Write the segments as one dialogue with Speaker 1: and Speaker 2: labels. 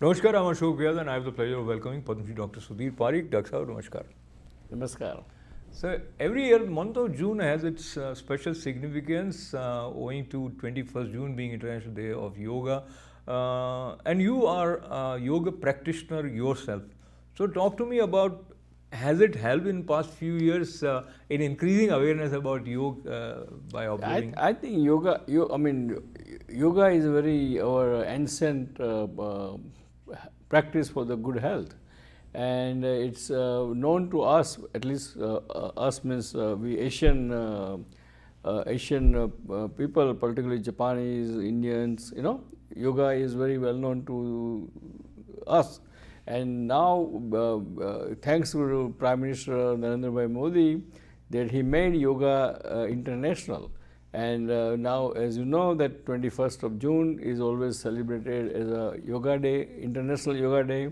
Speaker 1: Namaskar, I'm Ashok Vyas and I have the pleasure of welcoming Padma Shri Dr. Sudhir Parikh. Dr. Sahab, Namaskar.
Speaker 2: Namaskar.
Speaker 1: So, every year, the month of June has its special significance owing to 21st June being International Day of Yoga. And you are a yoga practitioner yourself. So, talk to me about, has it helped in past few years in increasing awareness about yoga by observing?
Speaker 2: I think yoga is our ancient practice for the good health, and it's known to us, at least us means we Asian people, particularly Japanese, Indians. Yoga is very well known to us. And now, thanks to Prime Minister Narendra Bhai Modi, that he made yoga international. And now, as you know, that 21st of June is always celebrated as a yoga day, International Yoga Day.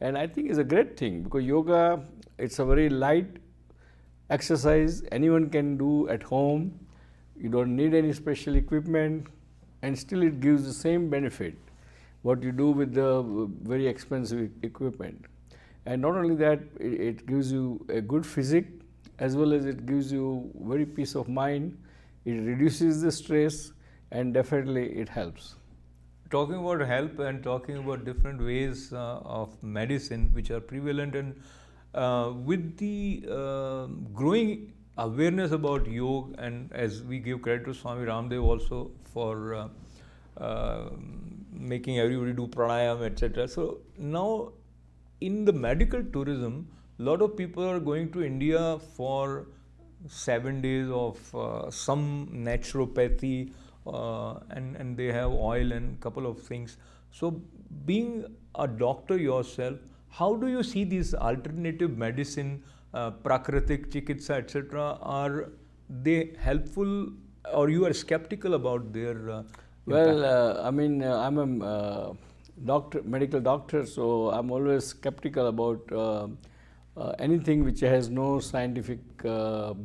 Speaker 2: And I think it's a great thing, because yoga, it's a very light exercise anyone can do at home. You don't need any special equipment, and still it gives the same benefit what you do with the very expensive equipment. And not only that, it gives you a good physique, as well as it gives you very peace of mind. It reduces the stress, and definitely it helps.
Speaker 1: Talking about help and talking about different ways of medicine which are prevalent, and with the growing awareness about yoga, and as we give credit to Swami Ramdev also for making everybody do pranayam, etc. So now in the medical tourism, a lot of people are going to India for 7 days of some naturopathy and they have oil and couple of things. So being a doctor yourself, how do you see these alternative medicine, prakritik, chikitsa, etc.? Are they helpful, or you are skeptical about their
Speaker 2: Well, I'm a medical doctor, so I'm always skeptical about anything which has no scientific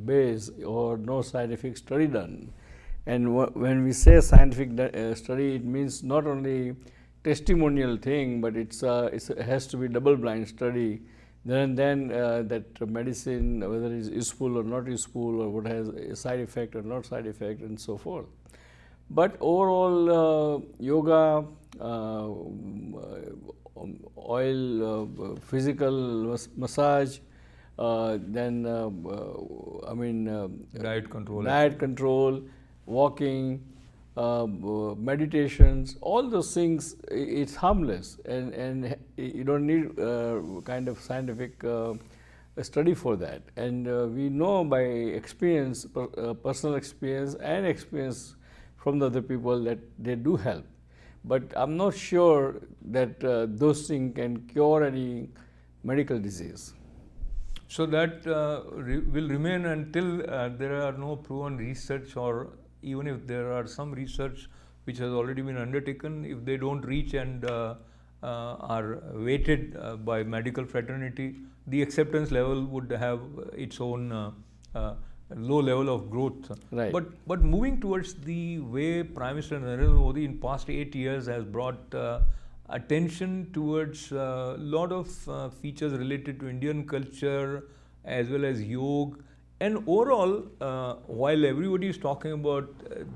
Speaker 2: base or no scientific study done. And when we say scientific study, it means not only testimonial thing, but it has to be double-blind study. Then that medicine, whether it's useful or not useful, or what has a side effect or not side effect, and so forth. But overall, yoga, oil, physical massage, then diet control, walking, meditations, all those things, it's harmless, and you don't need kind of scientific study for that. And we know by experience, personal experience and experience from the other people, that they do help. But I'm not sure that those things can cure any medical disease.
Speaker 1: So that will remain until there are no proven research, or even if there are some research which has already been undertaken, if they don't reach and are weighted by medical fraternity, the acceptance level would have its own low level of growth.
Speaker 2: Right.
Speaker 1: But moving towards the way Prime Minister Narendra Modi in past 8 years has brought attention towards a lot of features related to Indian culture as well as yoga. And overall, while everybody is talking about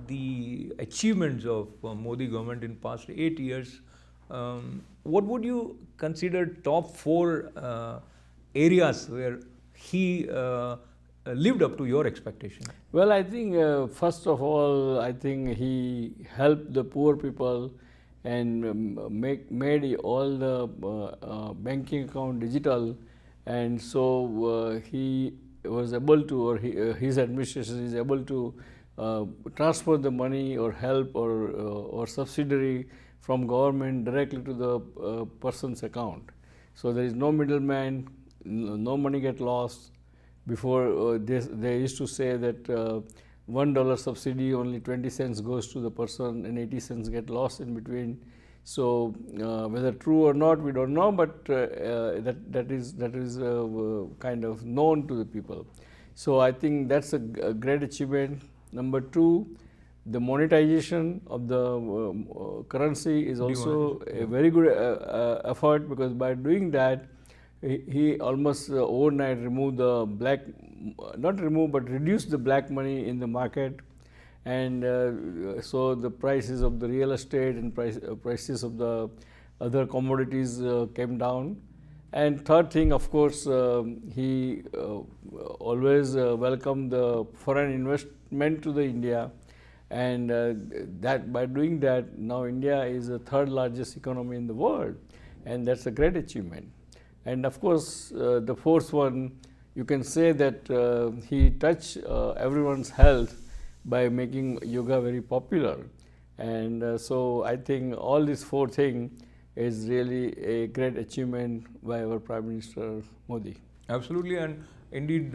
Speaker 1: the achievements of Modi government in past 8 years, what would you consider top 4 areas where he lived up to your expectation?
Speaker 2: Well, I think first of all, I think he helped the poor people and made all the banking account digital, and so he was able to, or his administration is able to transfer the money or help or subsidiary from government directly to the person's account. So there is no middleman, no money get lost. Before they used to say that $1 subsidy, only 20 cents goes to the person and 80 cents get lost in between. So whether true or not, we don't know, but that is kind of known to the people. So I think that's a great achievement. Number 2, the monetization of the currency is also a very good effort, because by doing that, he almost overnight removed the black, not remove, but reduced the black money in the market. And so the prices of the real estate and prices of the other commodities came down. And third thing, of course, he always welcomed the foreign investment to the India, and that by doing that, now India is the third largest economy in the world, and that's a great achievement. And of course, the fourth one, you can say that he touched everyone's health by making yoga very popular. And so I think all these four things is really a great achievement by our Prime Minister Modi.
Speaker 1: Absolutely, and indeed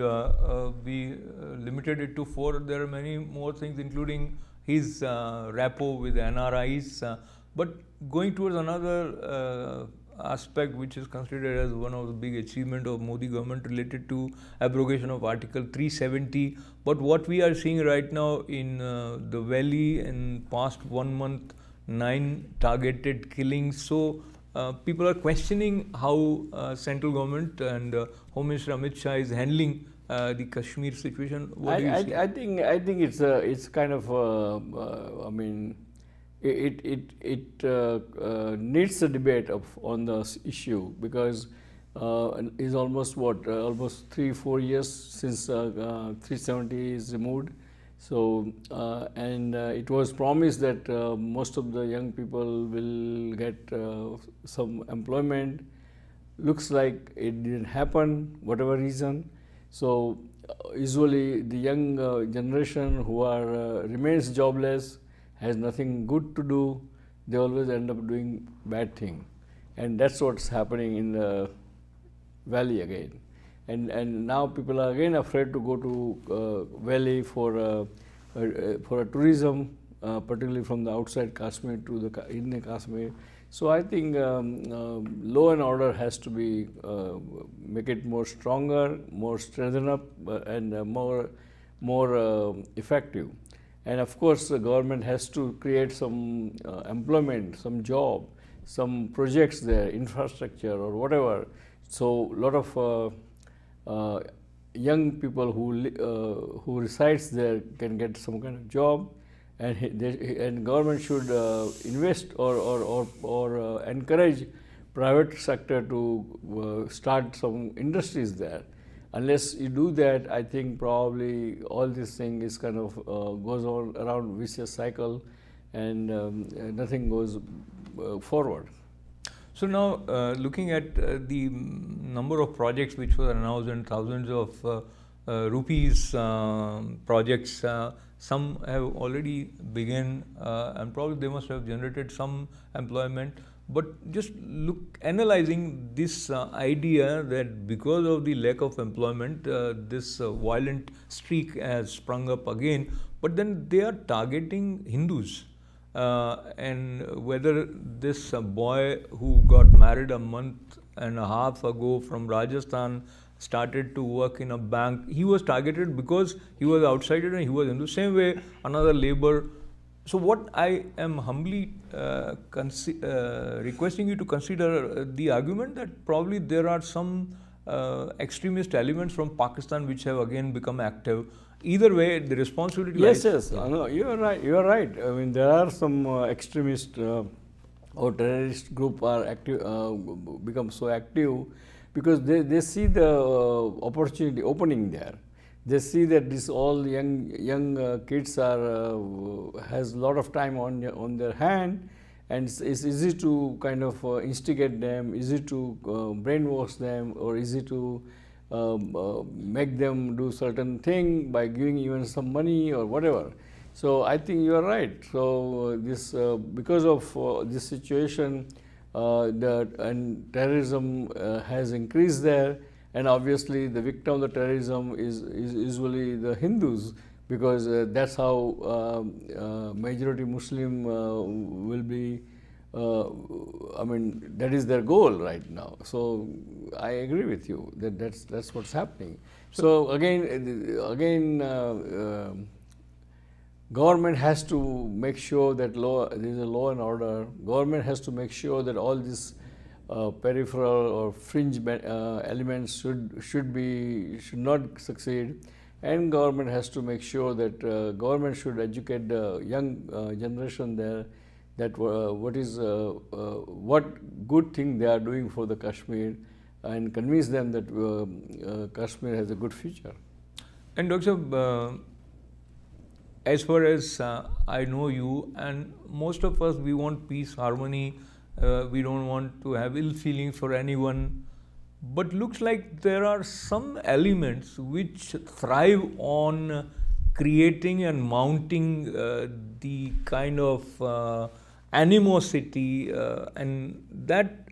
Speaker 1: we limited it to four. There are many more things, including his rapport with NRIs. But going towards another aspect which is considered as one of the big achievement of Modi government related to abrogation of Article 370. But what we are seeing right now in the valley in past 1 month, 9 targeted killings. So people are questioning how central government and Home Minister Amit Shah is handling the Kashmir situation. What do you see?
Speaker 2: I think it's kind of I mean, it needs a debate on this issue, because it's almost almost 3-4 years since 370 is removed. So and it was promised that most of the young people will get some employment. Looks like it didn't happen, whatever reason. So usually the young generation who are remains jobless, has nothing good to do, they always end up doing bad thing, and that's what's happening in the valley again. And now people are again afraid to go to valley for a tourism, particularly from the outside Kashmir to the Indian Kashmir. So I think law and order has to be make it more stronger, more strengthened up, and more effective. And of course, the government has to create some employment, some job, some projects there, infrastructure or whatever. So a lot of young people who resides there can get some kind of job, and government should invest or encourage private sector to start some industries there. Unless you do that, I think probably all this thing is kind of goes on around vicious cycle, and nothing goes forward.
Speaker 1: So now, looking at the number of projects which were announced and thousands of rupees projects, some have already begun, and probably they must have generated some employment. But just analyzing this idea that because of the lack of employment, this violent streak has sprung up again. But then they are targeting Hindus. And whether this boy who got married a month and a half ago from Rajasthan started to work in a bank, he was targeted because he was outsider and he was Hindu. Same way, another labor. So what I am humbly requesting you to consider the argument that probably there are some extremist elements from Pakistan which have again become active. Either way, the responsibility lies.
Speaker 2: Yes, no, you are right. You are right. I mean, there are some extremist or terrorist group are active, become so active because they see the opportunity opening there. They see that this all young kids are has a lot of time on their hand, and it's easy to kind of instigate them, easy to brainwash them, or easy to make them do certain thing by giving even some money or whatever. So I think you are right. So this because of this situation, and terrorism has increased there. And obviously, the victim of the terrorism is usually the Hindus, because that's how majority Muslim will be. I mean, that is their goal right now. So I agree with you that that's what's happening. So again, government has to make sure that there is a law and order. Government has to make sure that all these peripheral or fringe elements should not succeed, and government has to make sure that government should educate the young generation there that what good thing they are doing for the Kashmir, and convince them that Kashmir has a good future.
Speaker 1: And Dr. As far as I know you, and most of us, we want peace, harmony. We don't want to have ill feelings for anyone. But looks like there are some elements which thrive on creating and mounting the kind of animosity, and that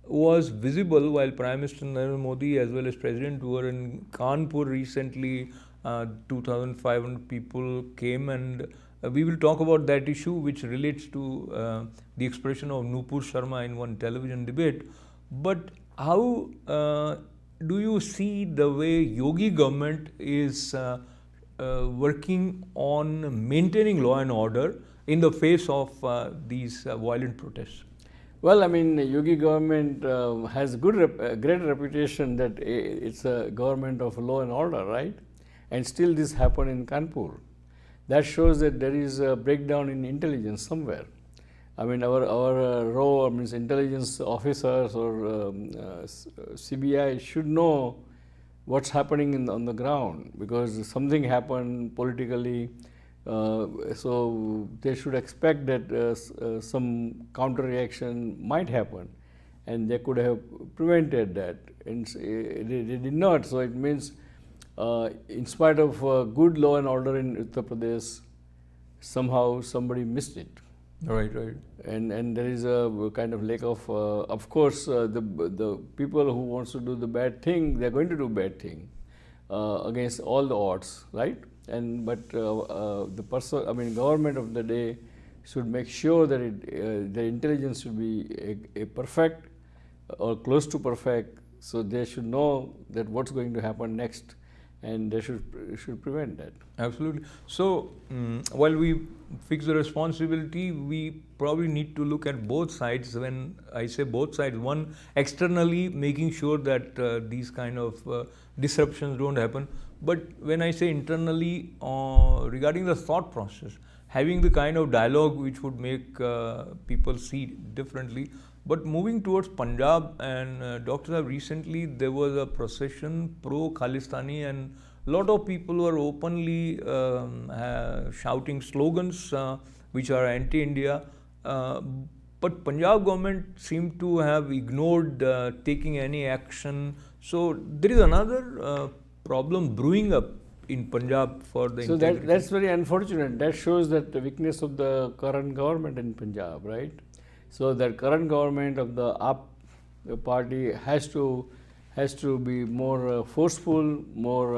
Speaker 1: was visible while Prime Minister Narendra Modi as well as President were in Kanpur recently. 2,500 people came, and we will talk about that issue which relates to the expression of Nupur Sharma in one television debate. But how do you see the way Yogi government is working on maintaining law and order in the face of these violent protests?
Speaker 2: Well, I mean, Yogi government has great reputation that it's a government of law and order, right? And still this happened in Kanpur. That shows that there is a breakdown in intelligence somewhere. I mean, our RAW, means intelligence officers or CBI should know what's happening on the ground, because something happened politically. So they should expect that some counter reaction might happen, and they could have prevented that. And they did not. So it means, in spite of good law and order in Uttar Pradesh, somehow somebody missed it.
Speaker 1: Right, right.
Speaker 2: And there is a kind of lack of course, the people who wants to do the bad thing, they are going to do bad thing against all the odds, right? But the person, I mean, government of the day should make sure that the intelligence should be a perfect or close to perfect, so they should know that what's going to happen next, and they should prevent that.
Speaker 1: Absolutely. So while we fix the responsibility, we probably need to look at both sides. When I say both sides, one, externally making sure that these kind of disruptions don't happen. But when I say internally, regarding the thought process, having the kind of dialogue which would make people see differently. But moving towards Punjab, and Dr. Saab, recently there was a procession pro-Khalistani, and a lot of people were openly shouting slogans which are anti-India. But Punjab government seemed to have ignored taking any action. So there is another problem brewing up in Punjab for the
Speaker 2: So that's very unfortunate. That shows that the weakness of the current government in Punjab, right? So that current government of the AAP party has to be more forceful, more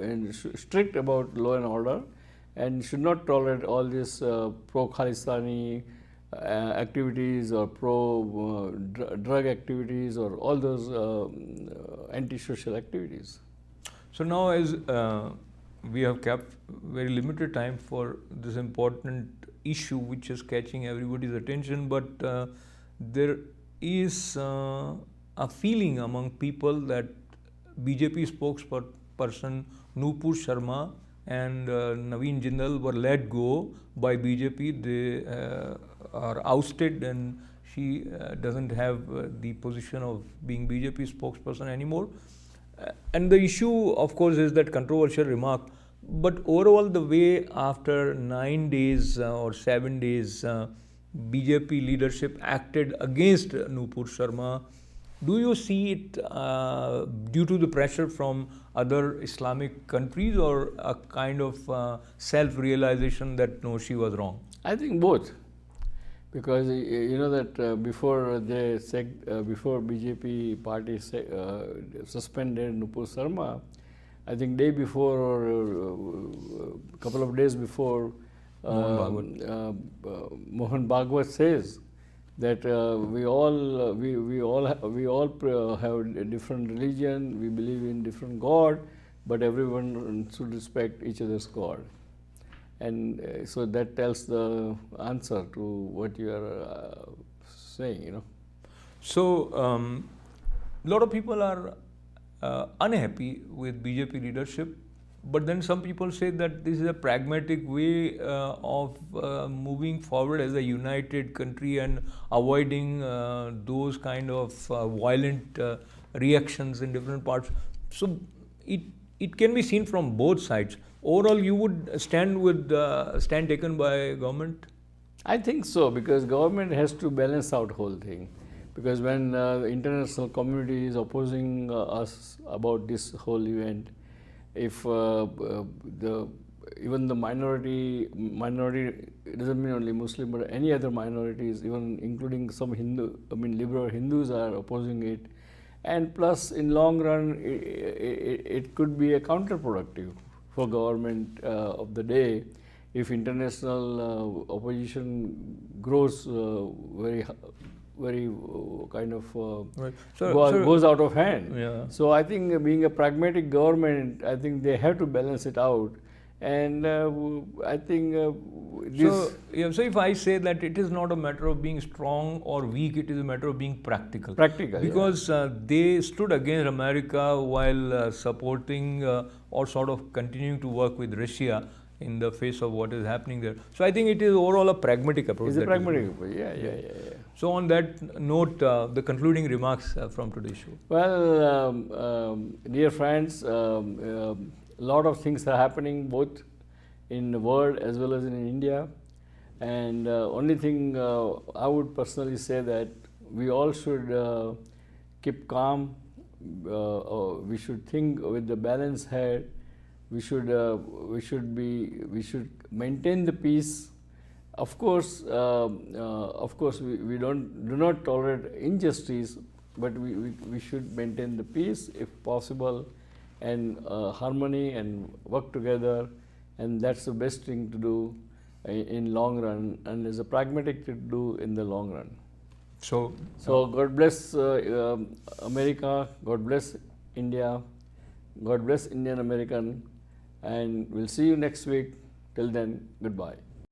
Speaker 2: and strict about law and order, and should not tolerate all these pro-Khalistani activities or pro-drug activities or all those anti-social activities.
Speaker 1: So now, as we have kept very limited time for this important issue which is catching everybody's attention, but there is a feeling among people that BJP spokesperson Nupur Sharma and Naveen Jindal were let go by BJP. They are ousted, and she doesn't have the position of being BJP spokesperson anymore. And the issue, of course, is that controversial remark. But overall, the way after 9 days or 7 days, BJP leadership acted against Nupur Sharma, do you see it due to the pressure from other Islamic countries, or a kind of self-realization that no, she was wrong?
Speaker 2: I think both. Because you know that before BJP party suspended Nupur Sharma, I think day before or a couple of days before, Mohan Bhagwat says that we all have a different religion, we believe in different God, but everyone should respect each other's God. And so that tells the answer to what you are saying, you know.
Speaker 1: So, a lot of people are unhappy with BJP leadership, but then some people say that this is a pragmatic way of moving forward as a united country and avoiding those kind of violent reactions in different parts. So, it can be seen from both sides. Overall, you would stand with stand taken by government?
Speaker 2: I think so, because government has to balance out whole thing. Because when the international community is opposing us about this whole event, if even the minority, it doesn't mean only Muslim, but any other minorities, even including some Hindu, liberal Hindus are opposing it, and plus in long run, it could be a counterproductive for government of the day if international opposition grows very kind of
Speaker 1: Right.
Speaker 2: goes out of hand.
Speaker 1: Yeah.
Speaker 2: So I think being a pragmatic government, I think they have to balance it out, and I think this.
Speaker 1: So if I say that it is not a matter of being strong or weak, it is a matter of being practical.
Speaker 2: Practical,
Speaker 1: because they stood against America while supporting or sort of continuing to work with Russia in the face of what is happening there. So I think it is overall a pragmatic approach.
Speaker 2: It's a pragmatic approach, yeah.
Speaker 1: So on that note, the concluding remarks from today's show.
Speaker 2: Well, dear friends, a lot of things are happening both in the world as well as in India, and only thing I would personally say that we all should keep calm. We should think with the balanced head. We should maintain the peace. Of course, we do not tolerate injustice, but we should maintain the peace if possible, and harmony, and work together, and that's the best thing to do in long run, and is a pragmatic to do in the long run.
Speaker 1: So
Speaker 2: God bless America, God bless India, God bless Indian American, and we'll see you next week. Till then, goodbye.